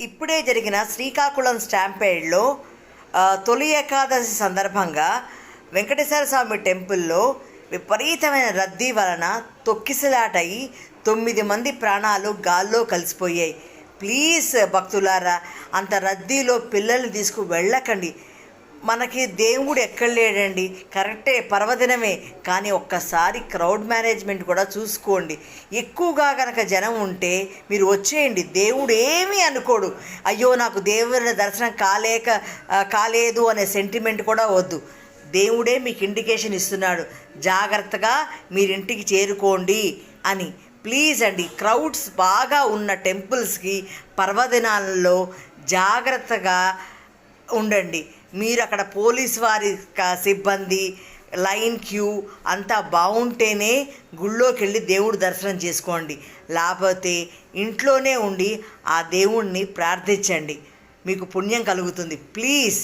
ఇప్పుడే జరిగిన శ్రీకాకుళం స్టాంపేడ్లో తొలి ఏకాదశి సందర్భంగా వెంకటేశ్వర స్వామి టెంపుల్లో విపరీతమైన రద్దీ వలన తొక్కిసలాటయి 9 మంది ప్రాణాలు గాల్లో కలిసిపోయాయి. ప్లీజ్ భక్తులారా, అంత రద్దీలో పిల్లల్ని తీసుకు వెళ్ళకండి. మనకి దేవుడు ఎక్కడ లేడండి, కరెక్టే పర్వదినమే, కానీ ఒక్కసారి క్రౌడ్ మేనేజ్మెంట్ కూడా చూసుకోండి. ఎక్కువగా కనుక జనం ఉంటే మీరు వచ్చేయండి, దేవుడు ఏమీ అనుకోడు. అయ్యో నాకు దేవుని దర్శనం కాలేదు అనే సెంటిమెంట్ కూడా వద్దు. దేవుడే మీకు ఇండికేషన్ ఇస్తున్నాడు, జాగ్రత్తగా మీరింటికి చేరుకోండి అని. ప్లీజ్ అండి, క్రౌడ్స్ బాగా ఉన్న టెంపుల్స్కి పర్వదినాలలో జాగ్రత్తగా ఉండండి. మీరు అక్కడ పోలీస్ వారి సిబ్బంది, లైన్ క్యూ అంతా బాగుంటేనే గుళ్ళోకి వెళ్ళి దేవుడు దర్శనం చేసుకోండి. లేకపోతే ఇంట్లోనే ఉండి ఆ దేవుణ్ణి ప్రార్థించండి, మీకు పుణ్యం కలుగుతుంది. ప్లీజ్.